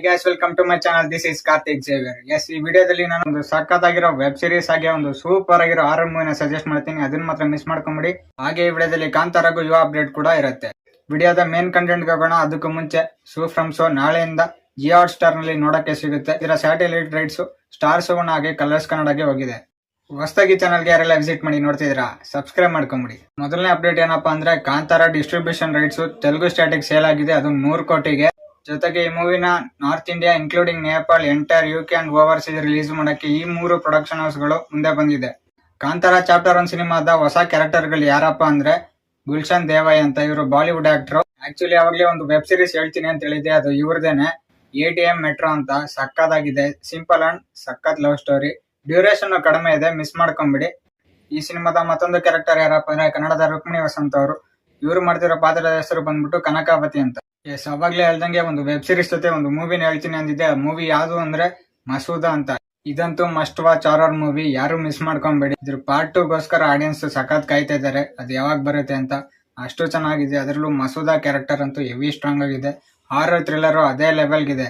Guys, welcome to my channel. This is Kartik Xavier. Yes, ಈ ವಿಡಿಯೋದಲ್ಲಿ ನಾನು ಒಂದು ಸಖತ್ತಾಗಿರೋ ವೆಬ್ ಸೀರೀಸ್ ಆಗಿ ಒಂದು ಸೂಪರ್ ಆಗಿರೋ ಹಾರರ್ ಮೂವಿನ ಸಜೆಸ್ಟ್ ಮಾಡ್ತೀನಿ. ಅದನ್ನ ಮಾತ್ರ ಮಿಸ್ ಮಾಡ್ಕೊಂಬಿಡಿ. ಹಾಗೆ ಈ ವಿಡಿಯೋದಲ್ಲಿ ಕಾಂತಾರಾಗೂ ಯುವ ಅಪ್ಡೇಟ್ ಕೂಡ ಇರುತ್ತೆ. ವಿಡಿಯೋದ ಮೇನ್ ಕಂಟೆಂಟ್ ಹೋಗೋಣ. ಅದಕ್ಕೂ ಮುಂಚೆ ಫ್ರಮ್ ಶೋ ನಾಳೆಯಿಂದ ಜಿಯೋ ಹಾಟ್ ಸ್ಟಾರ್ ನಲ್ಲಿ ನೋಡಕ್ಕೆ ಸಿಗುತ್ತೆ. ಇದರ ಸ್ಯಾಟಲೈಟ್ ರೈಟ್ಸ್ ಸ್ಟಾರ್ ಸೋನ್ ಹಾಗೆ ಕಲರ್ಸ್ ಕನ್ನಡಗೆ ಹೋಗಿದೆ. ಹೊಸದಾಗಿ ಚಾನಲ್ಗೆ ಯಾರೆಲ್ಲ ವಿಸಿಟ್ ಮಾಡಿ ನೋಡ್ತಿದ್ದೀರಾ, ಸಬ್ಸ್ಕ್ರೈಬ್ ಮಾಡ್ಕೊಂಬಿಡಿ. ಮೊದಲನೇ ಅಪ್ಡೇಟ್ ಏನಪ್ಪಾ ಅಂದ್ರೆ, Kantara distribution rights Telugu static sale ಆಗಿದೆ, ಅದು 100 ಕೋಟಿಗೆ. ಜೊತೆಗೆ ಈ ಮೂವಿನ north India including Nepal, entire UK and overseas release ಮಾಡಕ್ಕೆ ಈ 3 ಪ್ರೊಡಕ್ಷನ್ ಹೌಸ್ ಗಳು ಮುಂದೆ ಬಂದಿದೆ. ಕಾಂತಾರ ಚಾಪ್ಟರ್ 1 ಸಿನಿಮಾದ ಹೊಸ ಕ್ಯಾರೆಕ್ಟರ್ ಗಳು ಯಾರಪ್ಪ ಅಂದ್ರೆ ಗುಲ್ಶನ್ ದೇವೈ ಅಂತ. ಇವರು ಬಾಲಿವುಡ್ ಆಕ್ಟರ್. ಆಕ್ಚುಲಿ ಅವಾಗಲೇ ಒಂದು ವೆಬ್ ಸೀರೀಸ್ ಹೇಳ್ತೀನಿ ಅಂತ ಹೇಳಿದೆ, ಅದು ಇವ್ರದೇನೆ, ATM ಮೆಟ್ರೋ ಅಂತ. ಸಕ್ಕತ್ತಾಗಿದೆ, ಸಿಂಪಲ್ ಅಂಡ್ ಸಕ್ಕತ್ ಲವ್ ಸ್ಟೋರಿ. ಡ್ಯೂರೇಷನ್ ಕಡಿಮೆ ಇದೆ, ಮಿಸ್ ಮಾಡ್ಕೊಂಬಿಡಿ. ಈ ಸಿನಿಮಾದ ಮತ್ತೊಂದು ಕ್ಯಾರೆಕ್ಟರ್ ಯಾರಪ್ಪ ಅಂದ್ರೆ ಕನ್ನಡದ ರುಕ್ಮಿಣಿ ವಸಂತ್ ಅವರು. ಇವರು ಮಾಡ್ತಿರೋ ಪಾತ್ರದ ಹೆಸರು ಬಂದ್ಬಿಟ್ಟು ಕನಕಾವತಿ ಅಂತ. ಎಸ್, ಅವಾಗ್ಲೇ ಹೇಳ್ದಂಗೆ ಒಂದು ವೆಬ್ ಸೀರೀಸ್ ಜೊತೆ ಒಂದು ಮೂವಿನ ಹೇಳ್ತೀನಿ ಅಂದಿದ್ದೆ. ಆ ಮೂವಿ ಯಾವುದು ಅಂದ್ರೆ ಮಸೂದ ಅಂತ. ಇದಂತೂ ಮಸ್ಟ್ ವಾಚ್ ಹಾರರ್ ಮೂವಿ, ಯಾರು ಮಿಸ್ ಮಾಡ್ಕೊಂಬೇಡಿ. ಇದ್ರ ಪಾರ್ಟ್ 2 ಗೋಸ್ಕರ ಆಡಿಯನ್ಸ್ ಸಖತ್ ಕಾಯ್ತಾ ಇದಾರೆ, ಅದು ಯಾವಾಗ ಬರುತ್ತೆ ಅಂತ. ಅಷ್ಟು ಚೆನ್ನಾಗಿದೆ. ಅದರಲ್ಲೂ ಮಸೂದ ಕ್ಯಾರೆಕ್ಟರ್ ಅಂತೂ ಹೆವಿ ಸ್ಟ್ರಾಂಗ್ ಆಗಿದೆ. ಹಾರರ್ ಥ್ರಿಲ್ಲರ್ ಅದೇ ಲೆವೆಲ್ಗಿದೆ.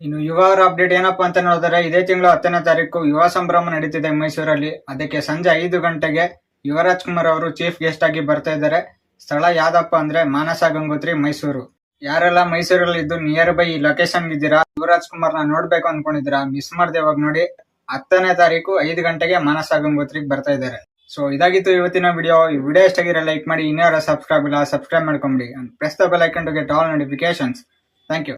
ಇನ್ನು ಯುವ ಅಪ್ಡೇಟ್ ಏನಪ್ಪಾ ಅಂತ ನೋಡಿದ್ರೆ, ಇದೇ ತಿಂಗಳು 10ನೇ ತಾರೀಕು ಯುವ ಸಂಭ್ರಮ ನಡೀತಿದೆ ಮೈಸೂರಲ್ಲಿ. ಅದಕ್ಕೆ ಸಂಜೆ 5 ಗಂಟೆಗೆ ಯುವರಾಜ್ ಕುಮಾರ್ ಅವರು ಚೀಫ್ ಗೆಸ್ಟ್ ಆಗಿ ಬರ್ತಾ ಇದ್ದಾರೆ. ಸ್ಥಳ ಯಾವ್ದಪ್ಪ ಅಂದ್ರೆ ಮಾನಸ ಗಂಗೋತ್ರಿ, ಮೈಸೂರು. ಯಾರೆಲ್ಲ ಮೈಸೂರಲ್ಲಿ ಇದ್ದು ನಿಯರ್ ಬೈ ಲೊಕೇಶನ್ ಇದ್ದೀರಾ, ಯುವರಾಜ್ ಕುಮಾರ್ ನ ನೋಡ್ಬೇಕು ಅನ್ಕೊಂಡಿದ್ದೀರಾ, ಮಿಸ್ ಮಾಡದೆ ಹೋಗಿ ನೋಡಿ. 10ನೇ ತಾರೀಕು 5 ಗಂಟೆಗೆ ಮಾನಸ ಗಂಗೋತ್ರಿಗೆ ಬರ್ತಾ ಇದ್ದಾರೆ. ಸೊ ಇದಾಗಿತ್ತು ಇವತ್ತಿನ ವಿಡಿಯೋ. ಈ ವಿಡಿಯೋ ಎಷ್ಟಾಗಿರೋ ಲೈಕ್ ಮಾಡಿ, ಇನ್ಯಾರ ಸಬ್ಸ್ಕ್ರೈಬ್ ಇಲ್ಲ ಸಬ್ಸ್ಕ್ರೈಬ್ ಮಾಡ್ಕೊಂಬಿಡಿ. Press the bell icon to get all notifications. Thank you.